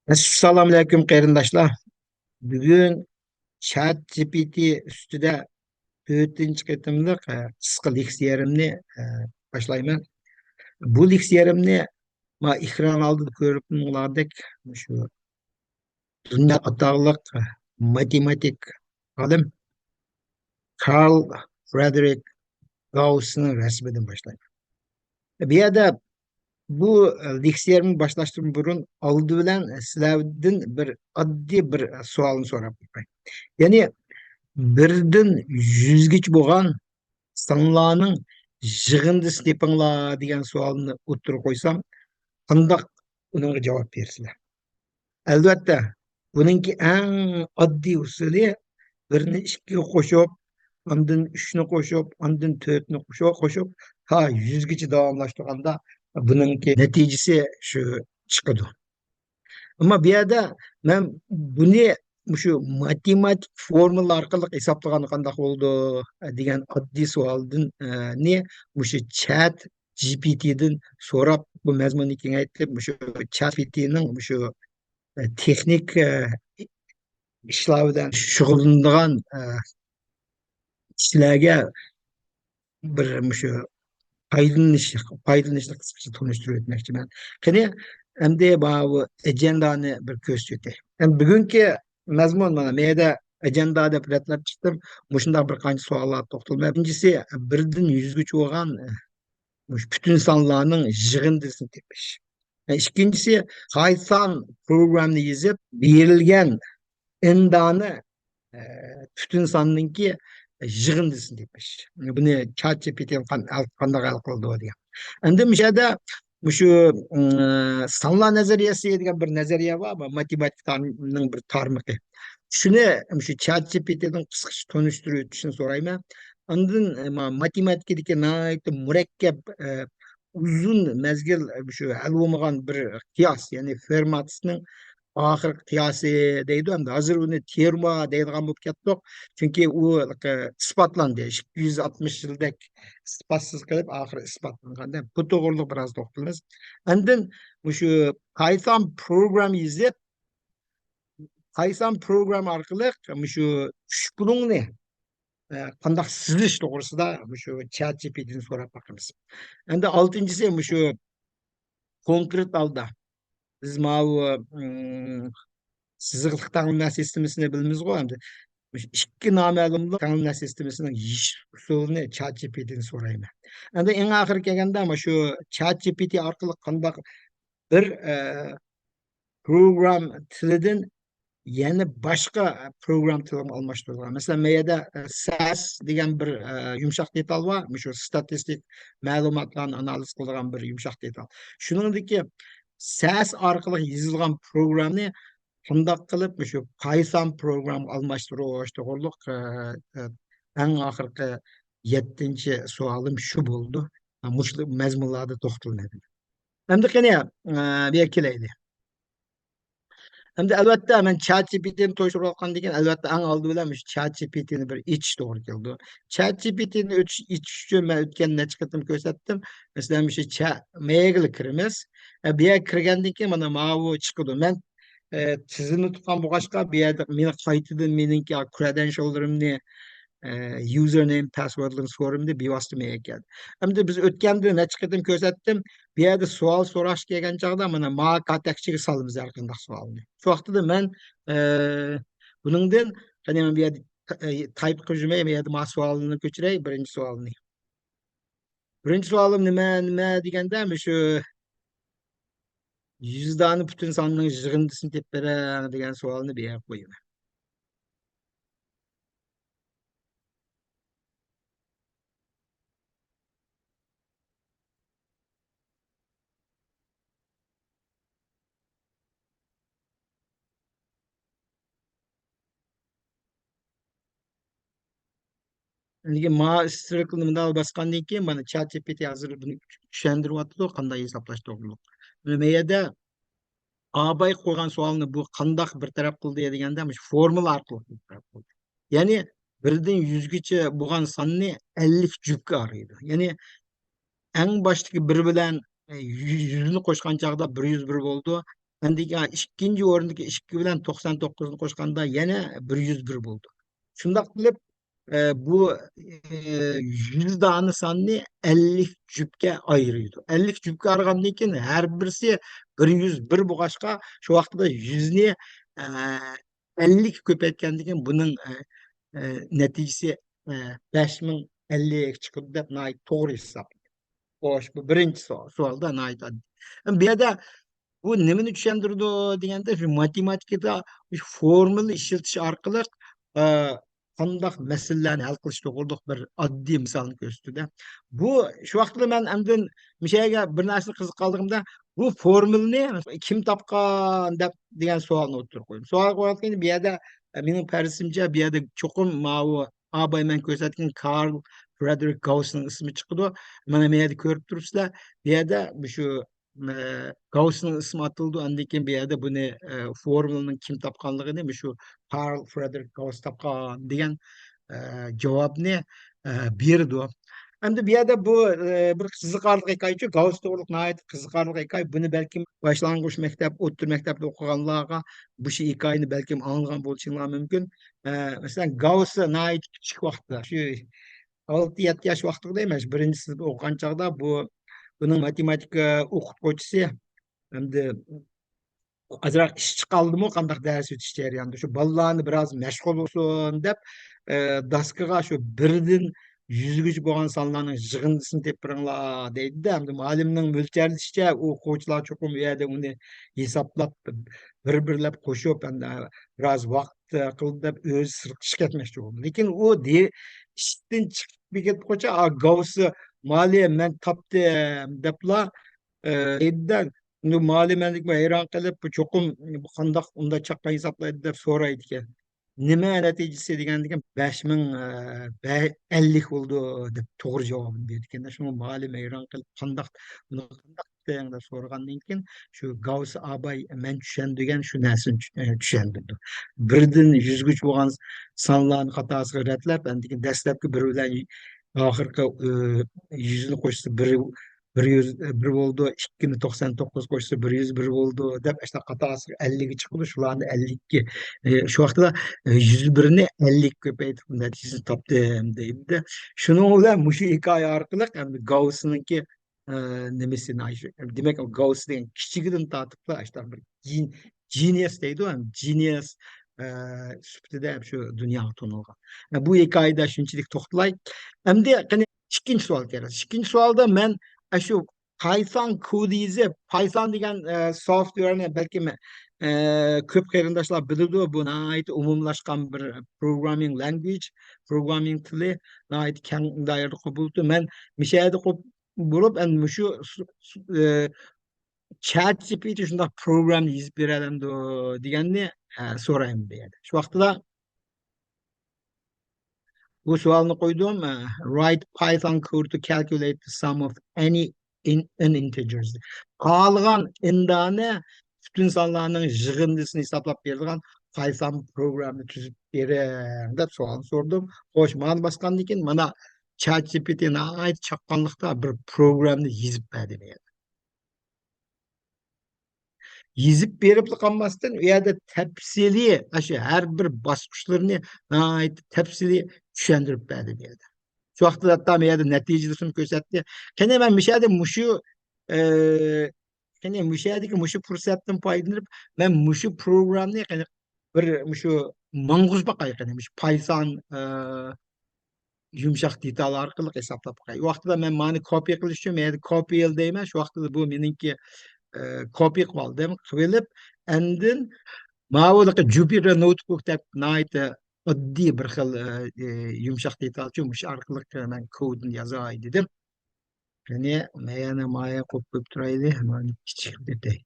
Assalomu alaykum qarindoshlar. Bugun ChatGPT ustida 4-chi qitimliq qisqa leksiyamni boshlayman. Bu leksiyamni ekran oldida ko'rib turganingizdek shu dunyo atog'liq matematik olim Karl Friedrich Gauss'ning rasmidan boshlayman. Bu yerda bu leksiyamni boshlashdan burun oldi bilan sizlardan bir oddiy bir savolni so'rab qo'yay. Ya'ni birden yüzgeç boğan sanlarının jığındısı tepinglar degan savolni o'ttirib qo'ysam, qandoq unga javob bersizlar? Albatta, buningki eng oddiy usuli birni ikkiga qo'shib, ondan uchni qo'shib, ondan to'rtni qo'shib, ha yuzgacha davomlashtirganda buningki natijasi shu chiqadi. Ama bir yerde ben bunu şu matematik formül arkalık hesaplagan kandak oldu degan oddiy savoldan ne şu chat GPT'den so'rab bu mazmunni kengaytirib şu chat GPT'nin şu texnik ishlar bilan shug'ullanadigan kishilarga bir şu foydalanishni qisqacha tunishtirib o'tmoqchiman. Qani endi bu ajendani bir ko'z yutay. Bugungi mazmun mana menda ajenda deb ratlab chiqdim. Mushundaq bir qancha savollar to'xtalma. Birinchisi birdan yuzgacha bo'lgan bütün sonlarning yig'indisini tepish. İkincisi Python programni yozib berilgan indani bütün sonninki yig'indisini tepish. Buni ChatGPT qanday hal qildi degan. Endi mishada şu sonlar nazariyasi degan bir nazariya bor, matematikning bir tarmog'i. Shuni shu ChatGPTdan qisqacha tunishtirib o'tishni so'rayman. Ondan matematikadagi nihoyatda murakkab uzun mezgil şu hal bo'lmagan bir qiyos, ya'ni Fermat'ning oxirgi qiyosi deydi. Endi hozir uni terma deydigan bo'lib ketdik. Chunki u isbotlandi. 260 yildek isbotsiz qilib oxiri isbotlanganda bu to'g'riliq biroz to'xtalamiz. Endi shu Python program yozib, Python program orqali shu tushkunlikni qanday sizish to'g'risida shu ChatGPT'ni so'rab bakamiz. Endi oltinchisi shu konkret holda biz bu siziqlik tanımlar sistemini bilmiz go endi. İki nama'lumlik tanımlar sisteminin iş usulini ChatGPT'den so'rayman. Endi eng oxiri kelganda ama şu ChatGPT orqali qanday bir program tilidan yana boshqa program tilini almashtirgan. Mesela meyada SAS degan bir yumshoq detal bor. Shu statistik ma'lumotlarni analiz qiladigan bir yumshoq detal. Shuningdek SAS orqali yozilgan programni qanday qilib shu Python program almashtirish to'g'riliq eng oxirgi 7-chi savolim shu bo'ldi. Mushli mazmunlarda to'xtalmadim. Endi qani bu kelaydi. Hem de elbette hemen ChatGPT'ni to'shirayotgan degan albatta eng oldi bilan ChatGPT'ni bir ichish to'g'ri keldi. ChatGPT'ni ichish uchun men o'tgan necha qatim ko'rsatdim. Masalan, shu mailga kiramiz. Bu yerga kirgandan keyin mana bu chiqadi. Men tizimni tutgan bo'lg'achqa bu yerda meni qaytadan meningki credentiallarimni username passwordlarni so'ramdi, bevosita menga keldi. Endi biz o'tganda necha qatim ko'rsatdim. Bu yerda savol so'rash kelgan chog'da mana katakchiga solamiz har qanday savolni. Shu vaqtida men buningdan qani men bu yerda type qilib yurmay, bu yerda savolni ko'chiray, birinchi savolni. Birinchi savolim nima deganda shu yüzdani bütün sonning yig'indisini deb berang degan savolni bu yerga qo'yaman. Lekin masterlikni bunday bosgandan keyin mana ChatGPT hozir buni tushuntiryapti, qanday hisoblash to'g'riliq. Nima yerda Abay qo'ygan savolni bu qandoq bir taraf qildi deganda formula orqali bir taraf qildi. Ya'ni birdan 100gacha bo'lgan sonni 50 juftga araydi. Ya'ni eng boshdagi bir bilan 100ni qo'shgan chog'da 101 bo'ldi. Endi ikkinchi o'rindagi 2 bilan 99'ni qo'shganda yana 101 bo'ldi. Shundoq qilib bu 100 dani sonini 50 jupga ayırıyordu. 50 jupga ayırgandan keyin har birisi 101 bo'lg'achqa shu vaqtda 100 ni 50 ko'paytgandan keyin buning natijasi 5050 chiqib deb to'g'ri hisob. Xo'sh, bu birinchi savolda bu yerda bu nimani tushuntirdi deganda shu matematikada shu formula ishlatish orqali e, qandaq masalalarni hal qilish to'g'riliq bir oddiy misolni ko'rsatdi. Bu shu vaqtda men endi mishaga bir narsa qiziq qoldigimda bu formulani kim topgan deb degan savolni o'tirib qo'ydim. Savol qo'yayotganda bu yerda mening farzimcha bu yerda cho'qim mau abay men ko'rsatgan Karl Frederick Gauss'ning ismi chiqdi. Mana bu yerda ko'rib turibsizlar. Bu yerda shu Gauss'un ismi atıldı. Andaki bir yerde bunu formülünün kim tapkanlığını şu Karl Friedrich Gauss tapkan diyen cevabını berdi. Hem de bir yerde bu bir kızıkarlık hikaye şu Gauss doğruluk nihayet kızıkarlık hikaye bunu belki başlangıç mektep, otur mektepte okuyanlarga bu şey hikayeni belki anlayan buluşunlar mümkün. Mesela Gauss'a nihayet küçük vakti şu 6-7 yaş vakti değil mi? Birinci sınıf okuyan çağda bunun matematika o'qituvchisi endi azroq ish chiqaldimi qandaq dars o'tish jarayonida shu bolalarni biroz mashg'ul bo'lsin deb daskaga shu birdan yuzgacha bo'lgan sonlarning yig'indisini tepiringlar deydida endi muallimning mo'ljallashicha o'quvchilar cho'qim u yerda uni hisoblab bir birlab qo'shib endi biroz vaqt qildi deb o'zi sirqishga ketmoqchi bo'ldi lekin u ishdan chiqib ketguncha govsi moliya man topdim debla deydidan uni muallimanlik hayron qilib bu cho'qim bu qandoq unda chaqqan hisoblaydi deb so'raydi ekan nima natijasi degandan keyin 50 bo'ldi deb to'g'ri javobini berdi ekan shunga muallim hayron qilib qandoq buni qandoq qilding deb so'ragandan keyin shu gavs abay man tushundigan shu narsani tushundirdi birdan yuzgacha bo'lgan sonlarni xatosiga ratlab dastlabki bir bilan oxirgi yuzni qo'shsa bir yuz bir bo'ldi ikkini 99 qo'shsa 101 bo'ldi deb işte xatosi 50 ga chiqdi shularni 50 shu vaqtda 101ni 50 ko'paytirib natijasini topdim deydi shuning bilan mushu hikoya orqali endi Gauss'niki nimasini demak Gauss degan kichigidan tortib işte bir genius deydi ham genius sifatida shu dunyoga to'nilgan bu hikoyada shunchalik to'xtalay endi ikkinchi savol keladi ikkinchi savolda men şu Python kodiyzi, Python degan software'ni balki ko'p qarindoshlar biladi bu nihoyat umumlashgan bir programming language, programming tili nihoyat keng doirada bo'ldi. Men mishayda bo'lib endi shu ChatGPT shunday programni yozib beradi deganni so'rayman bu yerda. Shu vaqtda bu savolni qo'ydim. Write Python code to calculate the sum of any in integers. Qolgan indani bütün sonlarning yig'indisini hisoblab beradigan Python programni tuzib bering deb savol so'radim. Xo'sh, mana bosgandan keyin mana ChatGPT nihoyat chaqqonlikda bir programni yozib berdi. Yezib berib qolmasdan u yerda tafsiliy shu har bir bosqichlarini tafsiliy tushuntirib berdi deydi. Shu vaqtda hatto bu yerda natijasini ko'rsatdi. Qani men bu yerda mushu qani mushu yerdagi mushu fursatdan foydalanib men mushu programni qani bir mushu mang'uz baqay qani mushu Python yumshoq detal orqali hisoblab qo'yay. U vaqtda men mani kopiya qilish uchun men yerda copy deyman. Shu vaqtda bu meningki copy qildim qilib andin ma'lumotga Jupyter notebook deb nayta oddiy bir xil yumshoq detalchi mush orqali men kodni yozay dedim ya'ni yana maya qo'yib turayli mana kichik detay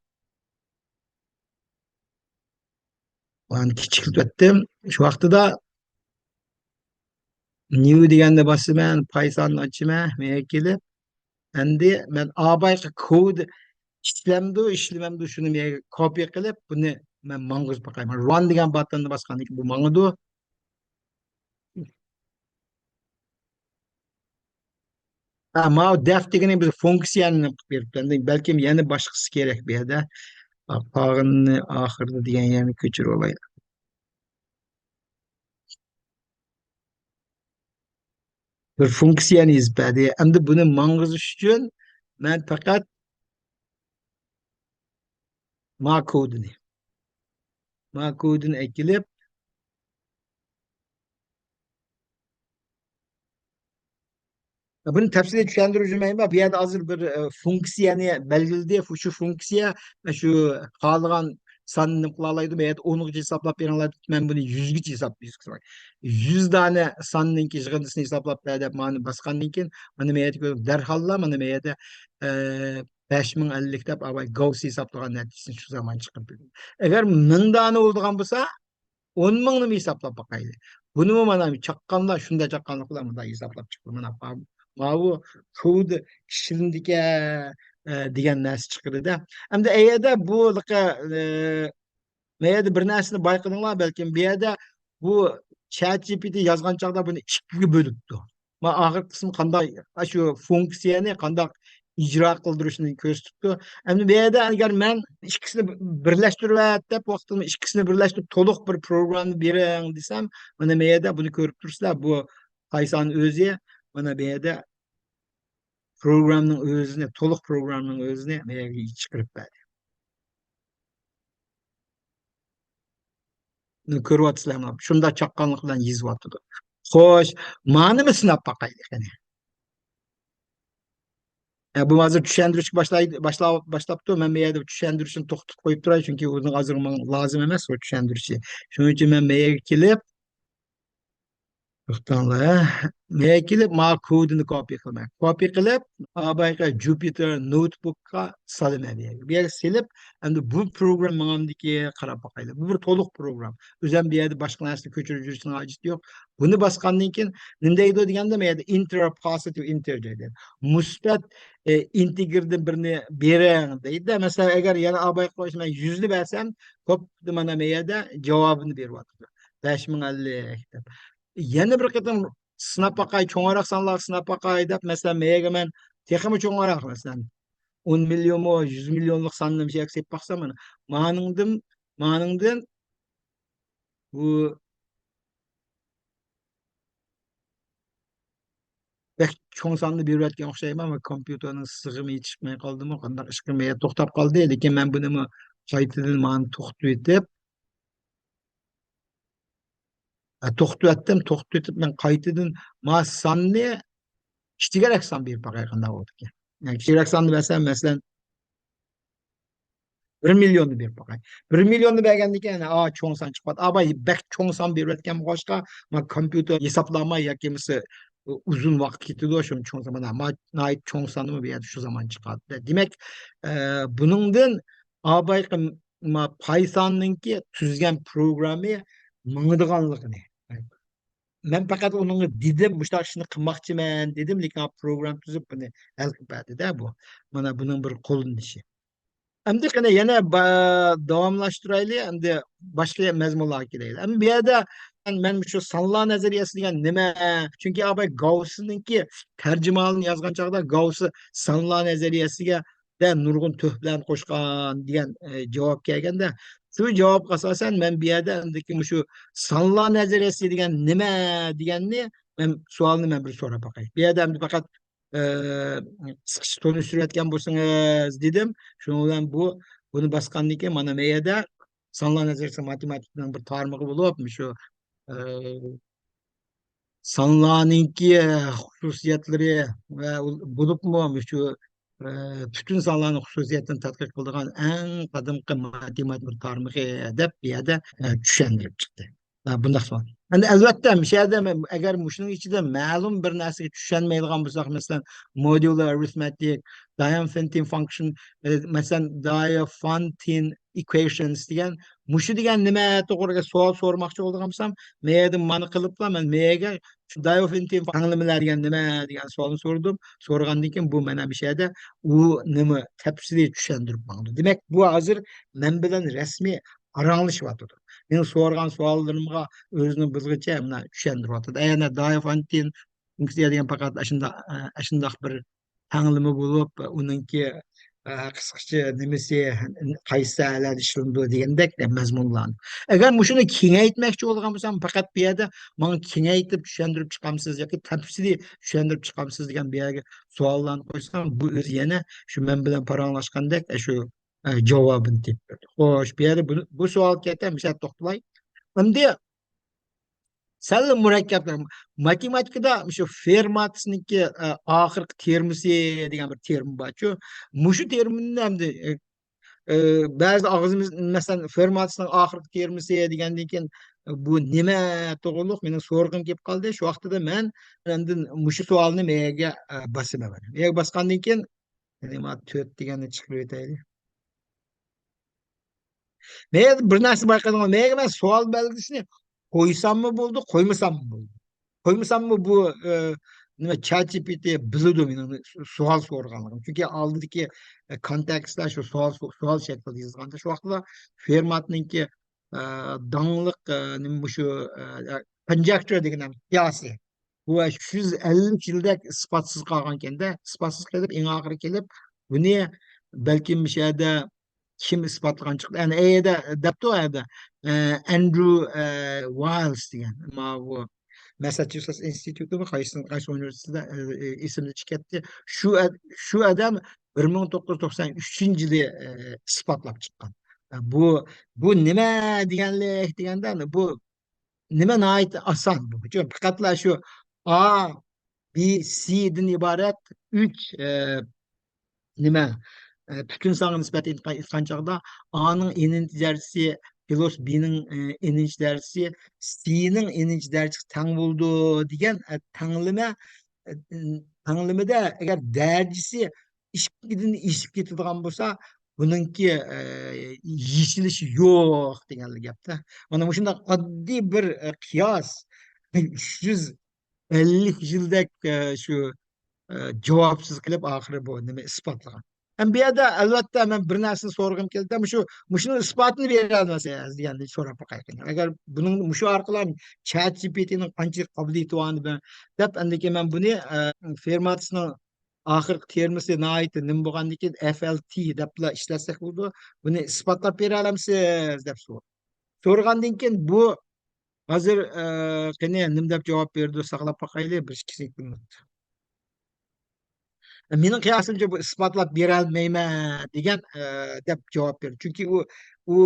mana kichik etdim shu vaqtida new deganni bosaman Python ochaman menga kelib endi men abayqa kod ishlamamdi shuni men kopiya qilib buni men mang'uz boqayman run degan butonni bosgandan keyin bu mang'idi ma def degan bir funksiyani qilib beribdi endi balkim yana boshqasi kerak bu yerda Aqağını ahırda degan yerni ko'chirib olaylik. Bir funksiyani izladi. Endi buni mang'izish uchun men faqat ma kodini ekilib, bunu tafsile tushuntirishim bu yerda hozir bir funksiyani belgiladi. Shu funksiya shu qolgan sonni qila oladi. Bu yerda 10 hisoblab beringlar. Men buni 100 gacha hisoblab 100 dona sonninki yig'indisini hisoblab ber deb mani bosgandan keyin mana bu yerda darholla mana bu yerda 5050 deb avval Gauss hisoblagan natijasini shu zamon chiqib berdi. Agar 1000 dona bo'lgan bo'lsa 10 mingni hisoblab boqaylik. Buni mana chaqqanlar shunday chaqqanliklar bunday hisoblab chiqdi. Mana bu kod kishilindiki degan narsa chiqdi-da. Endi ayada bu mayada bir narsani bayqadinglar balkim bu yerda bu ChatGPT yozgan chog'da buni ikkiga bo'libdi. Ma oxir qismi qanday shu funksiyani qanday ijro qildirishni ko'rsatibdi. Endi bu yerda agar men ikkisini birlashtirib deb vaqtini ikkisini birlashtirib to'liq bir programni bering desam, mana bu yerda buni ko'rib turibsizlar. Bu Python o'zi mana bu yerda programning o'zini, to'liq programning o'zini bu yerga chiqarib berdi. Ko'ryapsizlar mana shunda chaqqonlik bilan yezyapti. Xo'sh, ma'nimi sinab boqaylik qani. Bu hozir tushuntirishga boshlabdi. Men bu yerda tushuntirishni to'xtatib qo'yib turay, chunki o'zing hozir menga lozim emas o tushundirishi. Shuning uchun men bu yerga kelib, to'xtanglar. Bu yerga kelib, ma kodini copy qilib, abayqa Jupyter notebook'a salinadi. Bir yer silib, endi bu program mengamdiki qarab bakaylı. Bu bir to'liq program. O'zim bir yerda boshqa narsani ko'chirib yurishning hojati yo'q. Buni bosgandan keyin nima deydi deganda men yerda integer positive integer deydi. Musbat integerni birini bering deydi. Masalan, agar yana abay qo'yish men 100 ni bersam, ko'p mana bu yerda javobini beryapti. 5050 deb. Yana bir qatam sınap bakay, çoğarak sanlar sınap bakay dep mesela meyge men texmi çoğarak mesela 10 milyon mu 100 milyonluk sanlı bir şey eksik baksam mana manыңдын bu bek çoğ sanlı bir üretken okşayım ama kompüterinin sığımı yetişmeye kaldı mı kandak ışkırmaya toktap kaldı lekin men bunu mu kaytedin mani toxtu etip toxtu etip men kaytedin ma sanlı kişilik san bir bakay kandak oldu ki. Yani kişilik sanlı mesela 1 milyonlu bir bakay. 1 milyonlu bergendeki yani çoğun san çıkmadı. Ama bek çoğun san bir üretken başka ma kompüter hesaplama ya kimisi uzun vakit gitti o şu çoğun zaman ama ait çoğun sanı mı bir yerde şu zaman çıkardı. Demek bunundan abay ma Python'ınki tüzgen programı mıngıdıganlığı ne? Ben fakat onun dedim, bu şunu kılmakçı dedim, lekin program tüzüp bunu el kıpadı da bu. Bana bunun bir kolun işi. Hem de yana davamlaştıraylı hem de başka mezmunlar gireyli. Hem bir yerde ben şu sanla nazariyası diyen nime? Çünkü abi Gauss'unki tercümalını yazgan çağda Gauss'u sanla nazariyasıga de nurgun töhblen koşkan diyen cevap gelgende şu cevap asasen ben bir yerde andaki şu sanla nazariyası diyen nime diyenni ben sualını ben bir sonra bakayım. Bir yerde fakat sıkıştığını süretken bulsanız dedim. Şundan bunu baskanlık ki mana meyede sanılan nazarsa matematikten bir tarmığı bulup şu e, sanılanınki hususiyetleri ve bulup mu şu e, bütün sanılanın hususiyetini tadqiq kıldığın en kadımkı matematik bir tarmığı edip bir yerde düşendirip çıktı. Bundak son. Yani elbette bir şeyde eğer muşunun içinde ma'lum bir narsaga tushunmaydigan bo'lsak, masalan, modular arithmetic, Diophantine function, masalan, Diophantine equations degan, mushu degan nima to'g'riga savol so'ramoqchi bo'lgan bo'lsam, meyada mani qiliblar, men meyaga shu Diophantine function degan nima degan savolni so'radim. So'ragandan keyin bu mana bir şeyde u nima tafsiliy tushuntirib berdi. Demak, bu hozir men bilan rasmiy aranglashyotir. Men so'ragan savollarimga o'zini bizgacha mana tushuntiryapti. Yana Diophantine funksiya degan faqat ashunda bir tanglimi bo'lib, uningki qisqacha nimasi qaysi alada ishlanadi degandek mazmunlan. Agar shuni kengaytmoqchi bo'lgan bo'lsam, faqat bu yerda menga kengaytib tushuntirib chiqamsiz yoki tafsiliy tushuntirib chiqamsiz degan bu yerga savollarni qo'ysam, bu o'zi yana shu men bilan paranglashgandek shu javobini tepib berdi. Xo'sh, bu yerda bu savolga ketam, misol to'xtalay. Endi sal murakkablar. Matematikada shu Fermat'niki oxirgi termisi degan bir term bor. Mushu termini hamda ba'zi og'zimiz masalan Fermat'ning oxirgi termisi degandan keyin bu nima to'g'riliq mening so'rag'im kelib qoldi. Shu vaqtida men endi mushu savolni menga bosaman. Menga bosgandan keyin nima 4 deganni chiqarib o'taylik. Men bir narsa bayqadim. Menga men savol belgisini qo'ysammi bo'ldi, qo'ymasammi bo'ldi. Qo'ymasammi bu nima ChatGPT biladi meni savol so'raganligim. Chunki oldidagi kontekstlar shu savol shaklida yozganda shu vaqtda Fermatningki dongliq nima shu conjecture degan qiyosiy. Bu 350 yilda isbotsiz qolgan ekanda, isbotsiz qilib eng oxiri kelib buni balkim o'sha yerda kim isbotlagan chiqdi. Yani E'da debdi o yerda Andrew Wiles degan bu Massachusetts institutimi qaysi universitetida ismini chiqardi. Shu odam 1993 yili isbotlab chiqqan. Bu nima deganlik deganda bu nima nihoyat oson bu. Faqatla shu A, B, C'dan iborat 3 nima bütün sana nispet etken çağda A'nın eninci dersi Filos B'nin eninci dersi C'nin eninci dersi tang buldu diyen tanımlamada eğer dercisi işip gittiğinden bolsa bununki yeşilişi yok deganlik yaptı. Ona şunda addi bir kıyas 350 yıldak şu javobsiz qilib oxiri bu nima isbotlagan. Ham bu yerda albatta men bir narsani so'rag'im keldi. Shuni isbotini bera olmasangiz deganda so'rab boqaylik. Agar buning mushu orqali ChatGPTning qancha qobiliyati borligini deb andiki men buni Fermat'ning oxirgi termisi nihoyat nima bo'lgandan keyin FLT debla ishlasak bo'ldi. Buni isbotlab bera olamsiz deb so'ragandan keyin bu hozir qani nima deb javob berdi saqlab boqaylik bir 2 sekund. Mening qiyosimcha bu isbotlab berolmayman degan deb javob berdi. Chunki u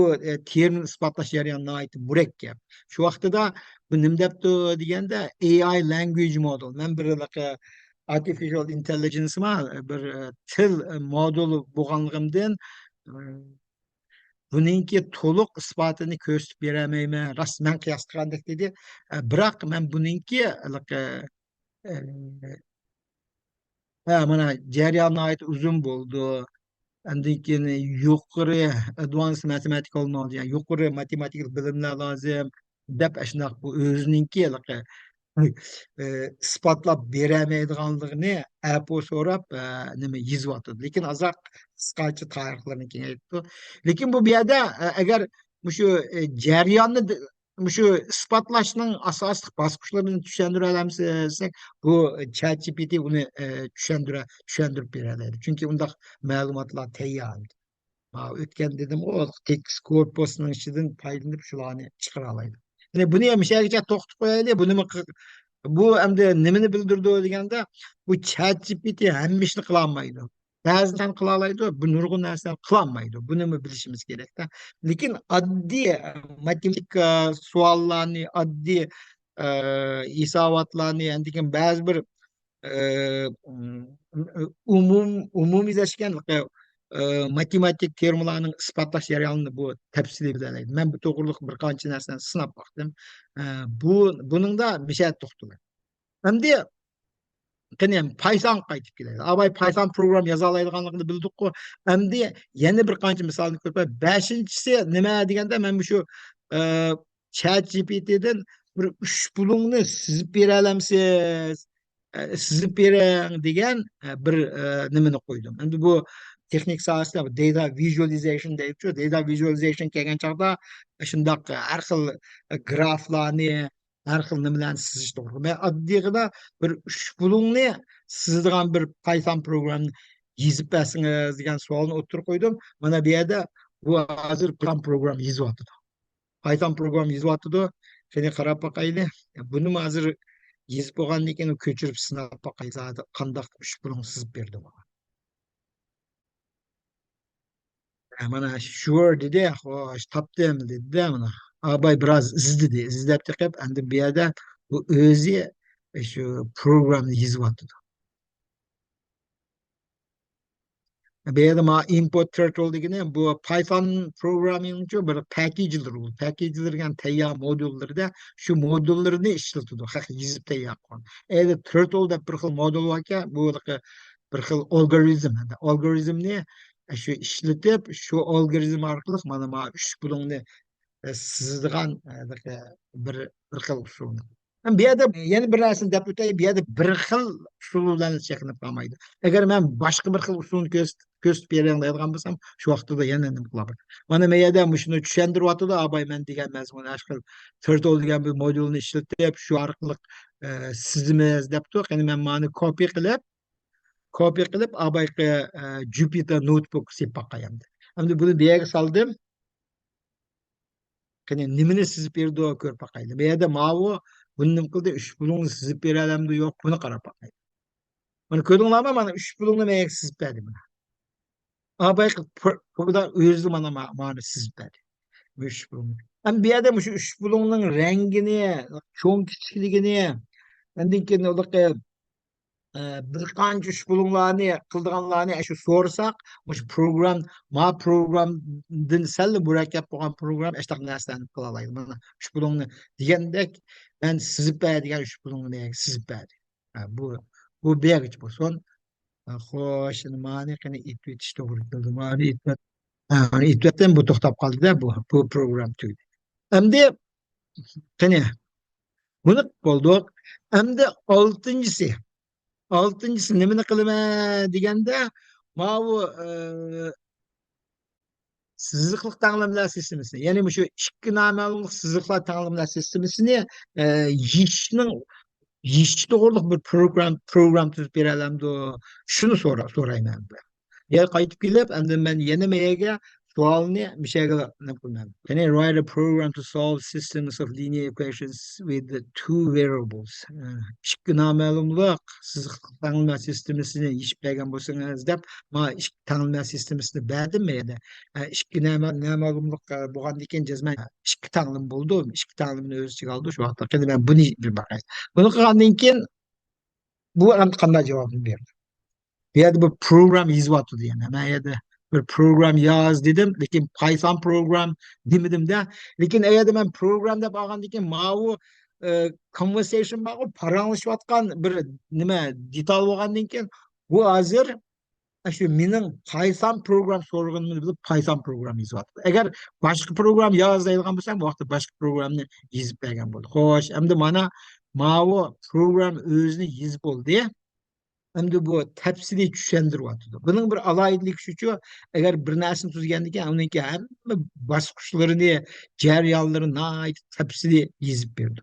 termin isbotlash jarayoni nihoyat murakkab. Shu vaqtida bu nima debdi deganda AI language model. Men bir artificial intelligence bir til moduli bo'lganligimdan buningki to'liq isbotini ko'rsatib beramayman. Rasman qiyos qilgandek dedi. Biroq men buningki mana jarayonni ait uzun bo'ldi. Undan keyin yuqori advanced mathematical knowledge, yani yuqori matematik bilimlar lozim deb shunaqa bu o'zininki isbotlab beramaydiganligini apo so'rab nima yozyapti. Lekin ozroq qisqacha tarixlarni kengaytdi. Lekin bu yerda agar shu jarayonni shu isbotlashning asosiy bosqichlarini tushuntira olamsiz desak, bu ChatGPT uni tushuntirib beradi. Chunki undaq ma'lumotlar tayyor. O'tgan dedim o tekst korpusining ichidan foydalanib shularni chiqara oladi. Yani buni ham mishalgacha to'xtatib qo'yaylik. Bu endi nimani bildirdi deganda bu ChatGPT hamma ishni qila olmaydi. Ba'zidan qila oladi, bu nurg'un narsalarni qila olmaydi. Buni bilishimiz kerakda. Lekin oddiy matematika savollarni, oddiy hisobotlarni, endi ba'zi bir umumiylashtgan matematik terminlarning isbotlash jarayonini bu tafsiliy bilalaydi. Men bu to'g'riliq bir qancha narsani sinab boqdim. Buningda mishat to'xtaladi. Endi qani ham Python qaytib keladi. Avval Python program yoza oladiganligini bildik-ku. Endi yana bir qancha misolni ko'rib, 5-si nima deganda men shu ChatGPTdan bir 3 pulingni sizib bera olamsiz? Sizib bering degan bir nimani qo'ydim. Endi bu texnik sohasida data visualization deydi. Data visualization kelgan chog'da shundoq har xil graflarni, har xil nimalarni sizish to'g'ri. Men oddiygina bir 3 pulingni sizadigan bir Python programni yezip bersiniz degan savolni o'ttirib qo'ydim. Mana bu yerda bu hozir Python program yezyapti. Python program yezyapti. Qani qarab boqaylik. Buni hozir yezib bo'lgandan keyin ko'chirib sinab boqaylik. Qandoq uch bulun sızıp berdi bana. Mana sure dedi. Hoş tapdım dedi de mana. Abay biraz izledi. İzlep tekip endi bir yerden bu özü şu programı yezyapti. Beyada ma import turtle degene bu Python programming uchun bir package'dir u. Package'dir degan tayyor modullarda shu modullarni ishlatadi. Haq yezib tayyor qilgan. Endi turtle deb bir xil modul bor ekan, bu bir xil algoritm. Algoritmni shu ishlatib, shu algoritm orqali mana ma 3 bulungni sizdigan bir xil usul. Bir yerde yeni bir resim deputayı bir yerde bir xil usuldan çekinip kalmaydı. Eğer ben başka bir xil usulunu gösterip bereyinlaydigan bolsam, şu vaqtda da yana nim qilabım. Mana men yerda shuni tushuntirib atadi, abay men degan mazmun aşkıl turtle degan bir modulni ishlatib, shu orqali sizimiz debdi. Qani men mani copy qilib abayga Jupyter notebook silib boqaym. Endi buni bu yerga soldim. Qani nimani sizib berdi ko'rib boqaylik. Bu yerda mavu buni nim qildi, 3 pulingni sizib beralamdi yo'q, buni qarab boqaylik. Mana ko'rdinglarmi? Mana 3 pulingni men sizib berdi buni. Abay burada o'zi mana sizib berdi. 3 pulingni. Ham bu yerda shu 3 pulingning rangini, cho'ng kichikligini, undan keyin bir qancha uch bulunglarni qildiganlarni shu so'rasak, shu programdan sal murakkab bo'lgan program shunaqa narsalarni qila oladi. Mana uch bulungni degandek men sizib beradigan uch bulungni sizib berdi. Bu bergich bo'lsin. Xo'sh, nimani qani etish to'g'ri keldi. Mana etdan bu to'xtab qoldi-da, bu program tugadi. Endi qani buni bo'ldik. Endi oltinchisi nimani qilaman deganda bu siziqliq tanlamlar sistemasi, ya'ni shu ikki noma'lumlik siziqlar tanlamlar sistemasini yechishning yechish to'g'riliq bir program tuzib beralamdi. Shuni so'rayman. Ya qaytib kelib, endi men yana meyaga savolni mishaga nima qilman. Can I write a program to solve systems of linear equations with the two variables? Ikki noma'lumlik siziqliq tanlamlar sistemasini yechib bergan bo'lsangiz deb, ma ikki tanlamlar sistemasini berdimmi edi. Ikki noma'lumlik bo'lgandan keyin jazman ikki tanlam bo'ldi. Ikki tanlamni o'z ichiga oldi. Shu vaqtda qani men buni bir baqay. Buni qilgandan keyin bu qanday javobni berdi? Bir yerde bir program yazıyordu yani. Ben yerde bir program yaz dedim. Lekin Python program demedim de. Lekin eğer ben programda bağlandayken mavu conversation bağı paranlaşıyotgan bir nime detal bo'lgandan keyin bu hazır şu mening Python program so'rag'animni bilib Python program yozyapti. Agar boshqa program yozadigan bo'lsam, bu vaqtda boshqa programni yozib bergan bo'ldi. Xo'sh, endi mana bu program o'zini yozib bo'ldi. Endi bu tafsiliy tushuntiryapti. Buning bir alohidaligi shuki, agar bir narsani tuzgandan keyin uniki hamma bosqichlarini, jarayonlarini tafsiliy yozib berdi.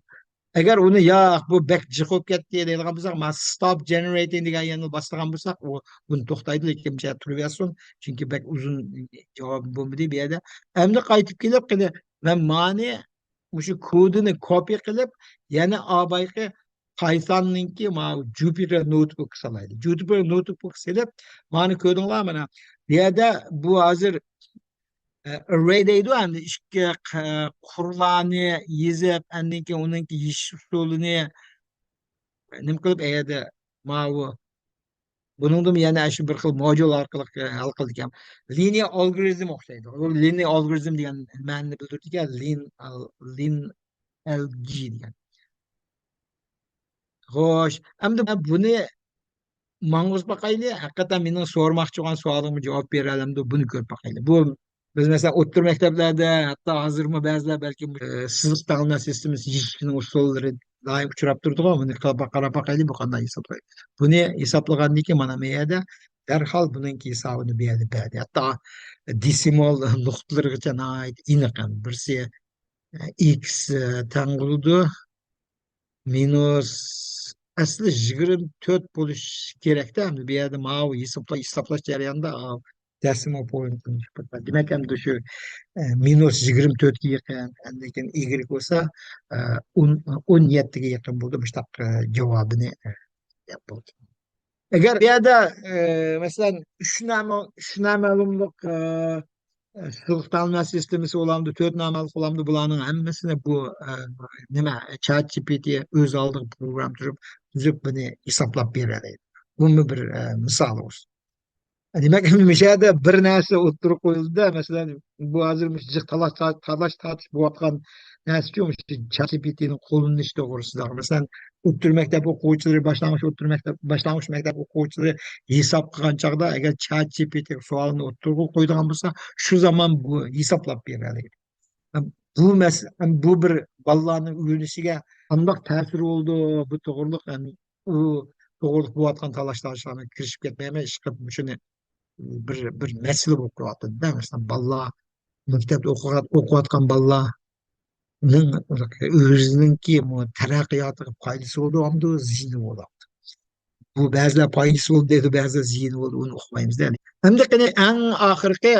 Agar uni yo'q bu bek jiqib ketdi deydigan bo'lsak, mas stop generating degan yangi boshlagan bo'lsak, u buni to'xtaydi, lekin bir turaversin, chunki bek uzun javob bo'lmadi bu yerda. Endi qaytib kelib, men mani shu kodini copy qilib, yana abayga Python'ninki Jupyter Notebook salaydi. Jupyter Notebook silib, mani ko'rdinglar mana. Bu yerda bu hozir array deydi, endi ikki qurlarni yezib, undan keyin uningki yechish usulini nima qilib yerda buningda yana shu bir xil modul orqali hal qildik. Linear algoritm o'xshaydi. Linear algoritm degan ma'noni bildirdi-ku, lin LG degan. Xo'sh, endi buni mang'uz boqaylik. Haqiqatan mening so'ramoqchi bo'lgan savolimga javob bera olamdi, buni ko'rib boqaylik. Bu biz mesela o'rta maktablarda, hatto hozirmi ba'zilar balki siziq tanlama sistemasi yechishning usullari doim uchrab turdi-ku. Buni qarab boqaylik, bu qanday hisoblaydi. Buni hisoblagandan keyin mana bu yerda darhol buningki hisobini berdi. Hatto desimal nuqtalargacha aniq. Birsi x teng bo'ladi minus asli 24 bo'lish kerakda endi bu yerda mau hisoblash jarayonida decimal point demak endi shu minus 24ga yaqin lekin y bo'lsa e, 17ga yaqin bo'ldi mushtaq javobini deb bo'ldi. Agar bu yerda masalan 3 ma'lumlik sınıf tanımlar sistemisi olamdı, tört namalık olamdı. Bularning hammasini bu nima ChatGPT o'z oldiga program tuzib buni hisoblab beradi. Bu bir misol olsun. Demek ki müşahede bir narsa o'ttirib qo'yildi. Masalan, bu hozir talash tortish bo'layotgan narsa shu ChatGPT'ning qo'llanishi to'g'risida. Masalan, o'ttir maktab o'quvchilari, boshlang'ich maktab o'quvchilari hisob qilgan chog'da agar ChatGPT savolni o'ttirib qo'yadigan bo'lsa, shu zaman bu hisoblab beradi. Bu bir bolalarning o'rganishiga qanday ta'sir bo'ldi bu to'g'riliq u to'g'riliq bo'layotgan talashlarga kirishib ketmayman, ish qilib shuni bir mesele bo'lib qolyapti da masalan bolalar maktabda o'qiyotgan bolalarning o'zininki taraqqiyotiga foydasi bo'lyapti ziyni bo'lyapti. Bu ba'zilar foydasi bo'ldi dedi, ba'zilar ziyni bo'ldi, uni uqmaymiz endi qani eng oxirgi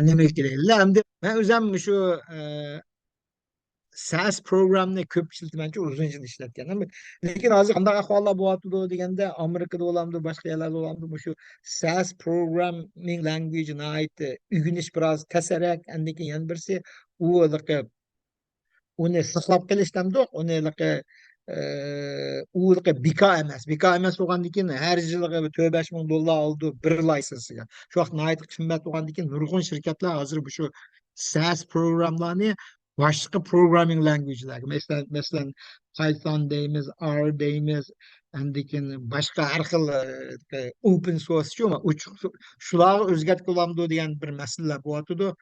nimaga kelaylik endi man o'zim shu SAS programni ko'pchilik manimcha uzun yil ishlatgan. Lekin hozir qanday ahvollar bo'lyapti deganda Amerikada bo'lamdi, boshqa yerlarda bo'lamdi. Shu SAS programming language'ni aytdi. O'rganish biroz kasarak, lekin yana birisi uni saqlab qilishdan uni bika emas. Bika emas bo'lgandan keyin har yiliga $4-5 ming oldi bir lisensiga. Shu vaqt nihoyat qimmat bo'lgandan keyin nurg'un shirkatlar hozir shu SAS programlarni boshqa programming language'larga masalan Python deymiz, R deymiz, andikin boshqa har xil open source shularga o'zgartiryapti degan bir masalalar bo'lyapti.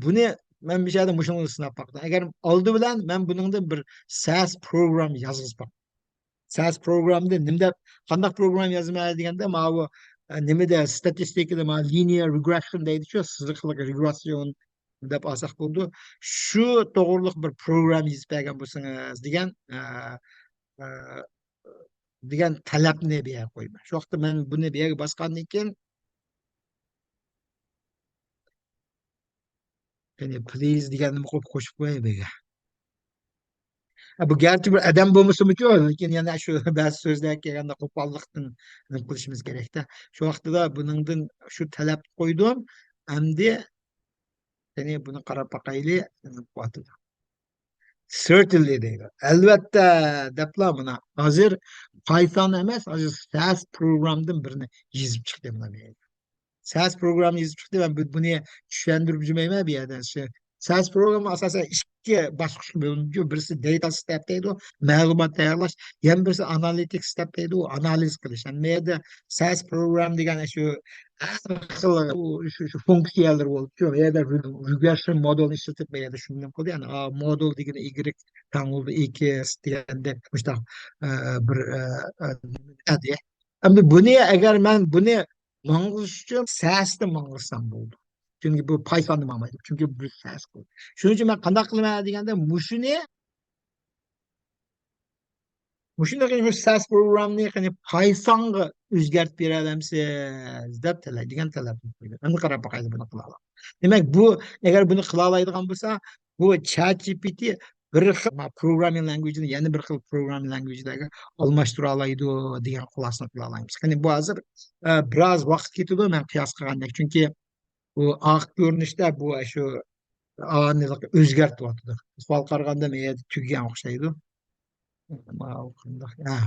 Buni men bir şeyde muşunu sınap baktım. Eğer oldu bilen ben bunun da bir SAS program yazgız bak. SAS programda nimde kandak program yazmaya degende ma bu nimede statistikte ma linear regression deydi şu sızıklık regression dep alsak buldu. Şu doğruluk bir program yazıp bergen bulsanız e, degan talabni berib qo'yman. Shu vaqtda men buni bu yerga bosgandan keyin please deganni qo'shib qo'yay bu yerga. Bu gerçi bir adam bo'lmasa lekin yana shu ba'zi so'zlar kelganda qo'pollikdan nima qilishimiz kerakda. Shu vaqtida buningdan shu talab qo'ydim. Endi buni qarab boqaylik. Certainly deydi. Albatta debla buna. Hozir Python emas, hozir SAS programdan birini yozib chiqdim men. SAS programı yazıp çıktı. Ben bunu tushuntirib жүрмеймін bu yerden. SAS programı asasen ikki bosqichga bo'linadi. Birisi data step deydi, ma'lumot tayyorlash, yana birisi analytics step deydi, analiz qilish. Yani bu yerda SAS program degan shu shu funksiyalar bo'lib, shu yerda regression model ishlatib bu yerda shunday qildi. Yani model degan y tanguldi x deganda mushtaq bir hadi. Endi buni agar men buni mang'ish uchun SAS'ni mang'isam bo'ldi. Chunki bu Pythonni mang'maydi. Chunki bu SAS ko'p. Shuning uchun men qanday qilaman deganda mushuni shu SAS programni Pythonga o'zgartirib bera olamsiz deb degan talabni qo'ydi. Endi qarab boqaylik buni qila olamiz. Demak, bu agar buni qila oladigan bo'lsa, bu ChatGPT bir xil programming language'ni yana bir xil programming language'larga almashtira oladi degan xulosani qila olamiz. Qani bu hozir biroz vaqt ketadi men qiyos qilganda, chunki bu oq ko'rinishda bu shu aniq o'zgartiryapti. Misol qaraganda men tugagan o'xshaydi. Ha,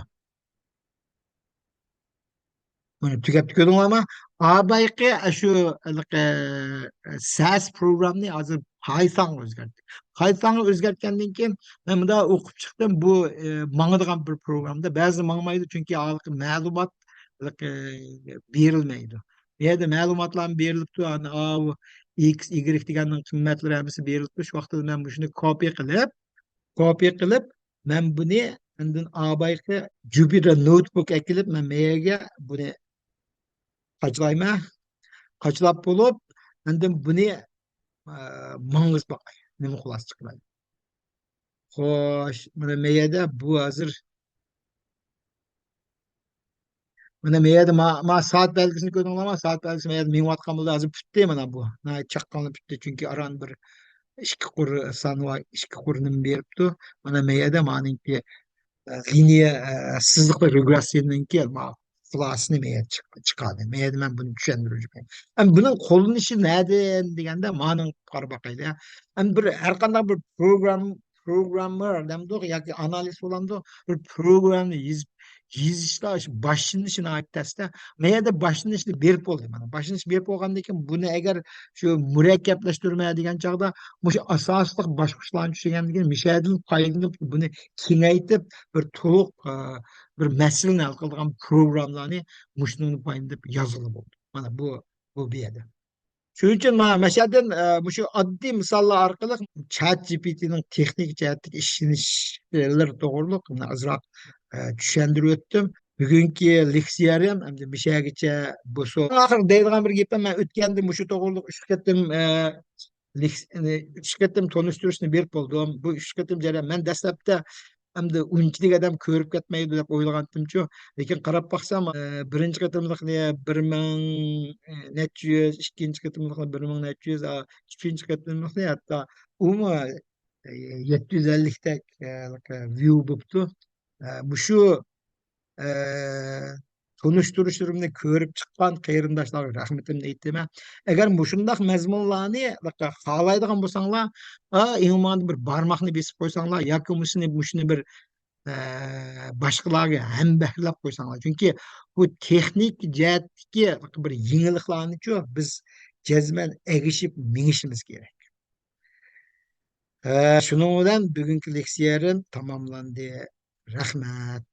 bunu tüketiyordum ama AB'ye şu SAS programını hazır Python özgürtü. Python'ı özgürtkendiğin ki ben bir daha okup çıktım bu mağdırgan bir programda. Bazı mağmaydı çünkü ağırlıklı malumat verilmeydi. Bir yerde malumatlar verilip tu hani bu X, Y deganning qimmatlar hammasi berilibdi. Shu vaqtda men shuni copy qilib men buni undan AB'ga Jupyter notebook ekilib men mega buni qachlayman. Qachlab bo'lib, endi buni mang'iz boqay. Nima xulosa chiqadi? Xo'sh, mana meyada bu hozir Mana meyada ma saat belgisini koydum ama saat belgisi meyada minib atkan buldu azı pütte mana bu. Na çakkanlı pütte çünkü aran bir işki kur sanwa işki kurunun beripti. Mana meyada manınki liniya sızlıkla regülasyonunki ma flasını meyada çıkadı. Meyada ben bunu düşündürücü. Hem bunun kolun işi nerede degende manın karbakaydı ya. Hem bir her kandan bir programmer demdi yoki analist bolamdı bir programni yizishda başının işine ait testde meyada başının işini berip boldu mana. Başının iş berip bolgandan keyin buni agar şu murakkablashtirmaydigan chog'da mushu asosliq bosqichlarni tushungandan mishadil foydalanib buni kengaytib bir to'liq bir masalani hal qiladigan programlarni mushuni foydalanib yozilib bo'ldi. Mana bu bir yerda. Shuning uchun mana shu yerdan shu oddiy misollar orqali ChatGPT'ning texnik jihatdagi ishlanishlar to'g'riliq ozroq tushuntirib o'tdim. Bugungi leksiyam endi bir şeygacha bo'lsa. Oxir deydigan bir gapim men o'tganda shu to'g'riliq 3 qatim üç qatim tanishtirishni berib bo'ldim. Bu 3 qatim jarayon men dastlabda hamda unchalik odam ko'rib ketmaydi deb o'ylagandim-chu. Lekin qarab baksam birinchi qatimliqni 1000 necha yuz, ikkinchi qatimliqni 1000 necha yuz, uchinchi qatimliqni hatto umi 750 tak view bo'pti. Shu tunishtirishimni ko'rib chiqqan qarindoshlarga rahmatimni aytaman. Agar mushundaq mazmunlarni xohlaydigan bo'lsanglar, ilmonni bir barmoqni besib qo'ysanglar yoki mushuni bir boshqalarga hambahlab qo'ysanglar. Chunki bu texnik jihatdagi bir yengilliklarni-chu biz jazman egishib minishimiz kerak. Shuning bilan bugungi leksiyam tamomlandi. Rahmat.